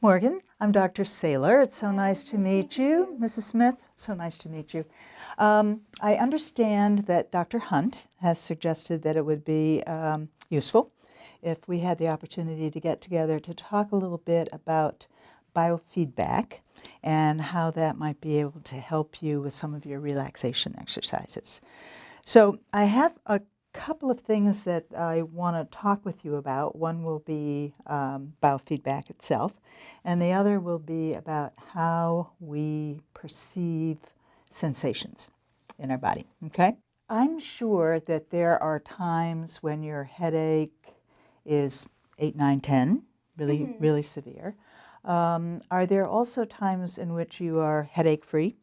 Morgan, I'm Dr. Saylor. It's so nice to meet you. Mrs. Smith, so nice to meet you. I understand that Dr. Hunt has suggested that it would be useful if we had the opportunity to get together to talk a little bit about biofeedback and how that might be able to help you with some of your relaxation exercises. So I have a couple of things that I want to talk with you about. One will be biofeedback itself, and the other will be about how we perceive sensations in our body, okay? I'm sure that there are times when your headache is 8, 9, 10, really severe. Are there also times in which you are headache-free?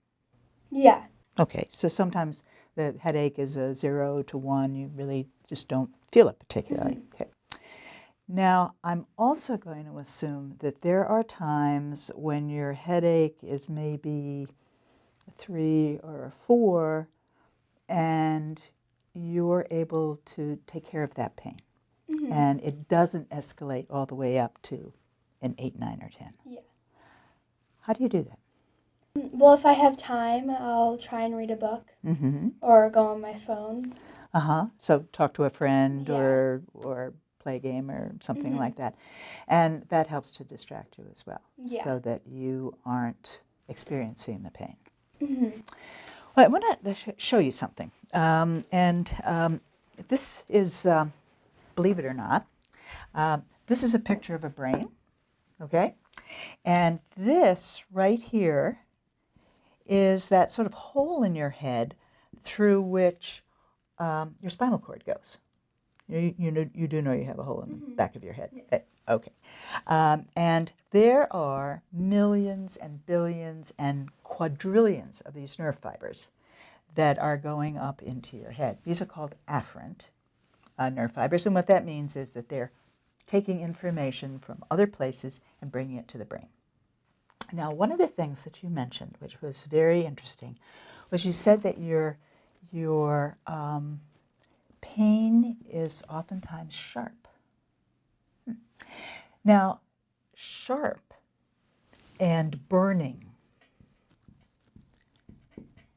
Yeah. Okay, so sometimes the headache is a 0 to 1. You really just don't feel it particularly. Okay. Now, I'm also going to assume that there are times when your headache is maybe a 3 or a 4, and you're able to take care of that pain. And it doesn't escalate all the way up to an 8, 9, or 10. Yeah. How do you do that? Well, if I have time, I'll try and read a book or go on my phone. So talk to a friend Yeah. or play a game or something like that. And that helps to distract you as well, so that you aren't experiencing the pain. Well, I want to show you something. This is, believe it or not, this is a picture of a brain, okay? And this right here is that sort of hole in your head through which your spinal cord goes. You do know you have a hole in the back of your head. Yes. Okay. And there are millions and billions and quadrillions of these nerve fibers that are going up into your head. These are called afferent nerve fibers, and what that means is that they're taking information from other places and bringing it to the brain. Now, one of the things that you mentioned, which was very interesting, was you said that your pain is oftentimes sharp. Now, sharp and burning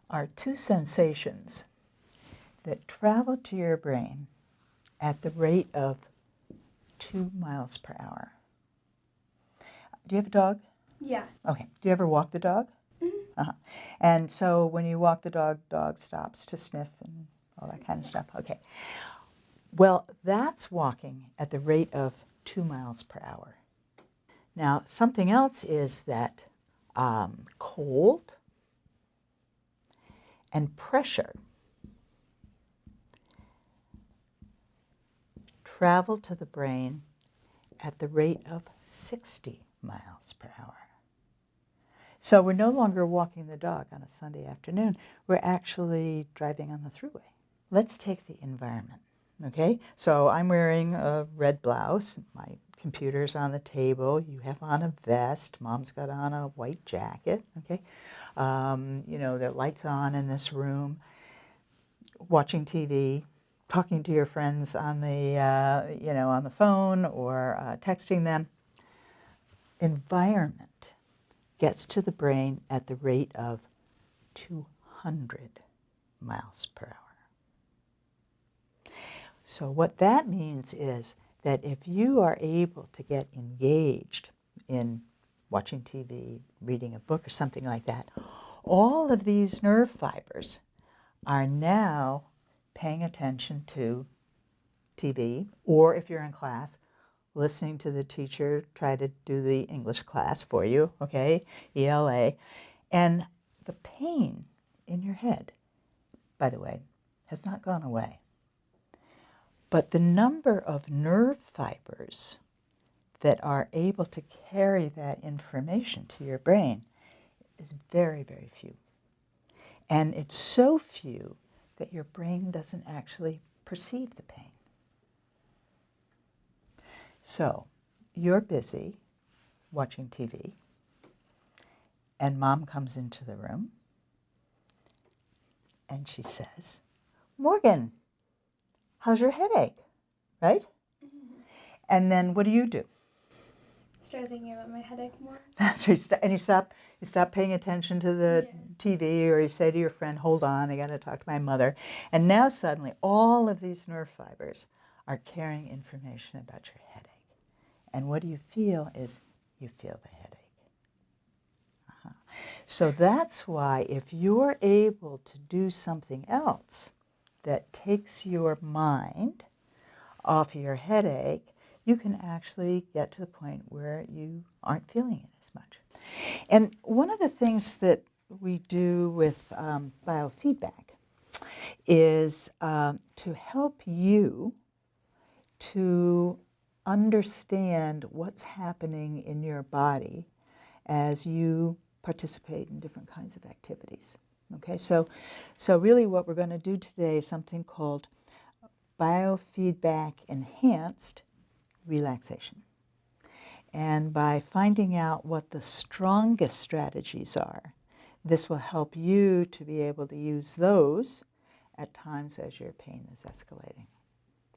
are two sensations that travel to your brain at the rate of 2 miles per hour. Do you have a dog? Yeah. Okay. Do you ever walk the dog? And so when you walk the dog stops to sniff and all that kind of stuff. Okay. Well, that's walking at the rate of 2 miles per hour. Now, something else is that cold and pressure travel to the brain at the rate of 60 miles per hour. So we're no longer walking the dog on a Sunday afternoon. We're actually driving on the thruway. Let's take the environment, okay? So I'm wearing a red blouse. My computer's on the table. You have on a vest. Mom's got on a white jacket, okay? You know, there are lights on in this room. Watching TV, talking to your friends on the, you know, on the phone or texting them. Environment gets to the brain at the rate of 200 miles per hour. So what that means is that if you are able to get engaged in watching TV, reading a book, or something like that, all of these nerve fibers are now paying attention to TV, or if you're in class, listening to the teacher try to do the English class for you, okay, ELA. And the pain in your head, by the way, has not gone away. But the number of nerve fibers that are able to carry that information to your brain is very, very few. And it's so few that your brain doesn't actually perceive the pain. So you're busy watching TV, and Mom comes into the room, and she says, "Morgan, how's your headache?" Right? And then what do? start thinking about my headache more. That's right. And you stop paying attention to the TV, or you say to your friend, hold on, I got to talk to my mother. And now suddenly all of these nerve fibers are carrying information about your headache. And what you feel is you feel the headache. So that's why if you're able to do something else that takes your mind off your headache, you can actually get to the point where you aren't feeling it as much. And one of the things that we do with biofeedback is to help you to understand what's happening in your body as you participate in different kinds of activities. Okay, so really what we're going to do today is something called biofeedback enhanced relaxation. And by finding out what the strongest strategies are, this will help you to be able to use those at times as your pain is escalating.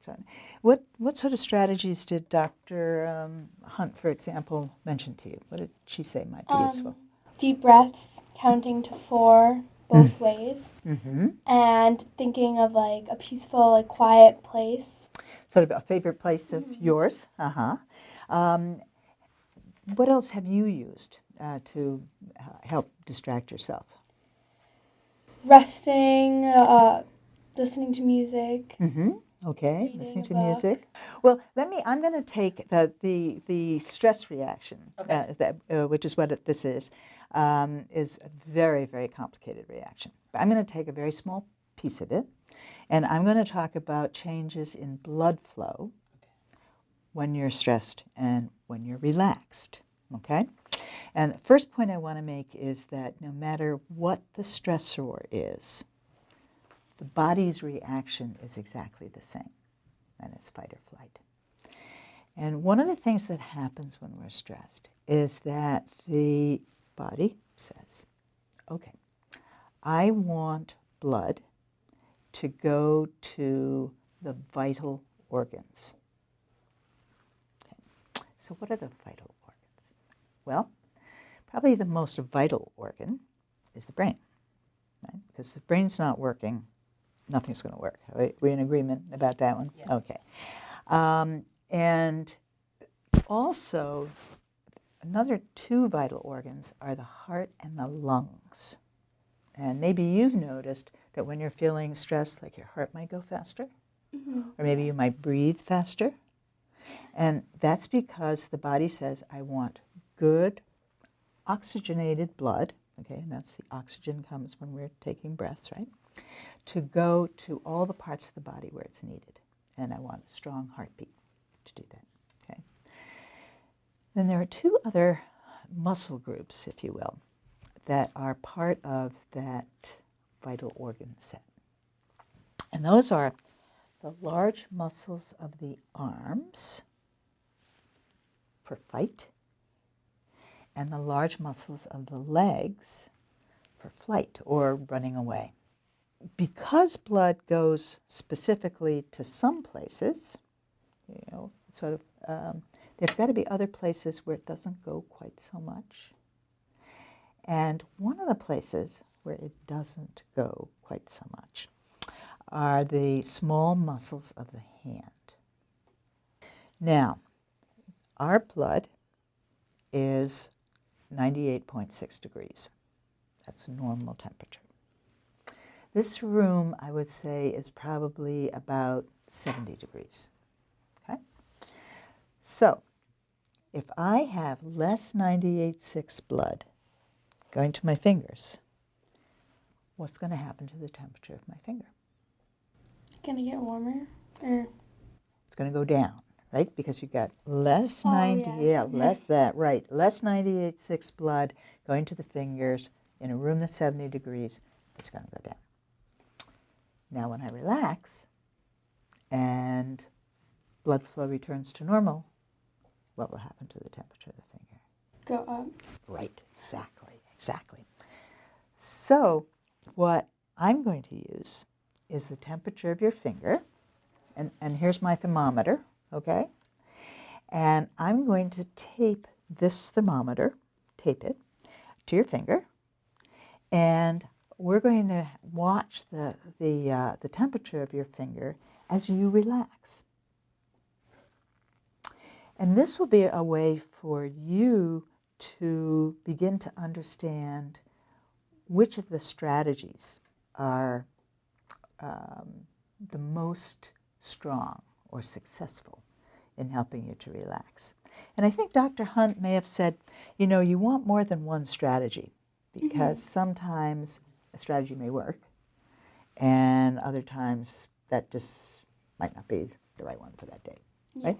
So what sort of strategies did Dr. Hunt, for example, mention to you? What did she say might be useful? Deep breaths, counting to 4 both ways, and thinking of like a peaceful, like quiet place. Sort of a favorite place of yours. What else have you used to help distract yourself? Resting, listening to music. Okay, Reading listening a to book. music. Well, I'm going to take the stress reaction, which is what this is a very, very complicated reaction. But I'm going to take a very small piece of it, and I'm going to talk about changes in blood flow when you're stressed and when you're relaxed, okay? And the first point I want to make is that no matter what the stressor is, the body's reaction is exactly the same, and it's fight or flight. And one of the things that happens when we're stressed is that the body says, okay, I want blood to go to the vital organs. Okay. So what are the vital organs? Well, probably the most vital organ is the brain, right? Because if the brain's not working, nothing's going to work. Are we in agreement about that one? Yeah. Okay. And also, another 2 vital organs are the heart and the lungs. And maybe you've noticed that when you're feeling stressed, like your heart might go faster, or maybe you might breathe faster. And that's because the body says, I want good oxygenated blood, okay, and that's the oxygen comes when we're taking breaths, right, to go to all the parts of the body where it's needed. And I want a strong heartbeat to do that, okay? Then there are 2 other muscle groups, if you will, that are part of that vital organ set. And those are the large muscles of the arms for fight, and the large muscles of the legs for flight or running away. Because blood goes specifically to some places, you know, sort of, there's got to be other places where it doesn't go quite so much. And one of the places where it doesn't go quite so much are the small muscles of the hand. Now, our blood is 98.6 degrees. That's normal temperature. This room, I would say, is probably about 70 degrees. Okay? So, if I have less 98.6 blood going to my fingers, what's going to happen to the temperature of my finger? Gonna get warmer? Or It's going to go down, right? Because you've got less yes. less 98.6 blood going to the fingers in a room that's 70 degrees, it's going to go down. Now when I relax and blood flow returns to normal, what will happen to the temperature of the finger? go up. Right, exactly. So what I'm going to use is the temperature of your finger, and here's my thermometer, okay? And I'm going to tape this thermometer, tape it to your finger, and we're going to watch the temperature of your finger as you relax. And this will be a way for you to begin to understand which of the strategies are the most strong or successful in helping you to relax. And I think Dr. Hunt may have said, you know, you want more than one strategy, because sometimes a strategy may work, and other times that just might not be the right one for that day, right?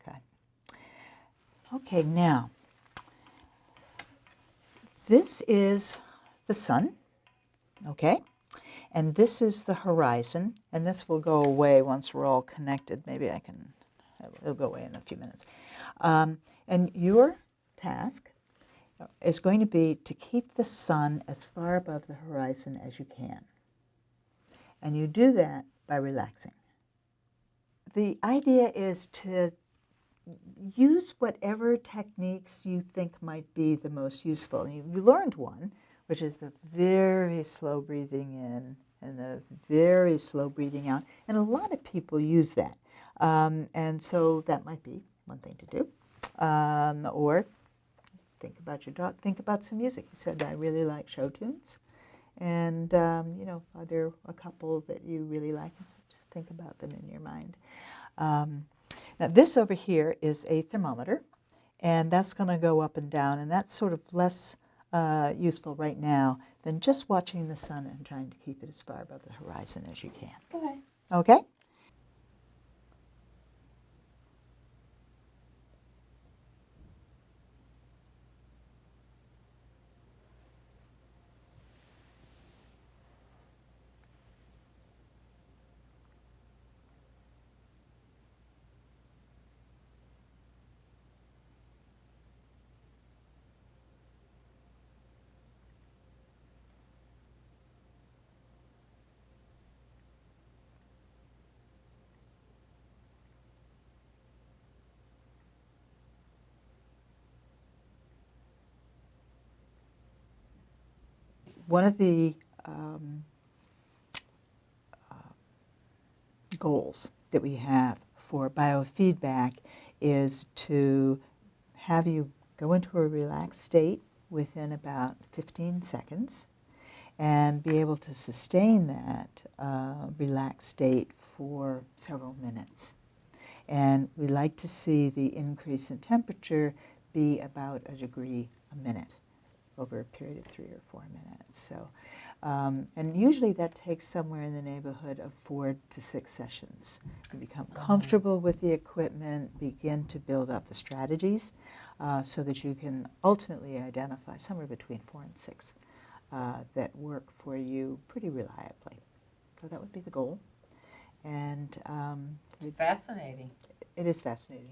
Okay. Okay, now, this is the sun, okay? And this is the horizon, and this will go away once we're all connected. Maybe it'll go away in a few minutes. And your task is going to be to keep the sun as far above the horizon as you can. And you do that by relaxing. The idea is to use whatever techniques you think might be the most useful. You learned one, which is the very slow breathing in and the very slow breathing out. And a lot of people use that. And so that might be one thing to do. Or think about your dog. Think about some music. You said, I really like show tunes. And, you know, are there a couple that you really like? So just think about them in your mind. Now, this over here is a thermometer, and that's going to go up and down, and that's sort of less useful right now than just watching the sun and trying to keep it as far above the horizon as you can. Okay. Okay? One of the goals that we have for biofeedback is to have you go into a relaxed state within about 15 seconds and be able to sustain that relaxed state for several minutes. And we like to see the increase in temperature be about 1 degree a minute over a period of 3 or 4 minutes. So, and usually that takes somewhere in the neighborhood of 4 to 6 sessions. You become comfortable with the equipment, begin to build up the strategies so that you can ultimately identify somewhere between 4 and 6 that work for you pretty reliably. So that would be the goal. And It's fascinating. it is fascinating.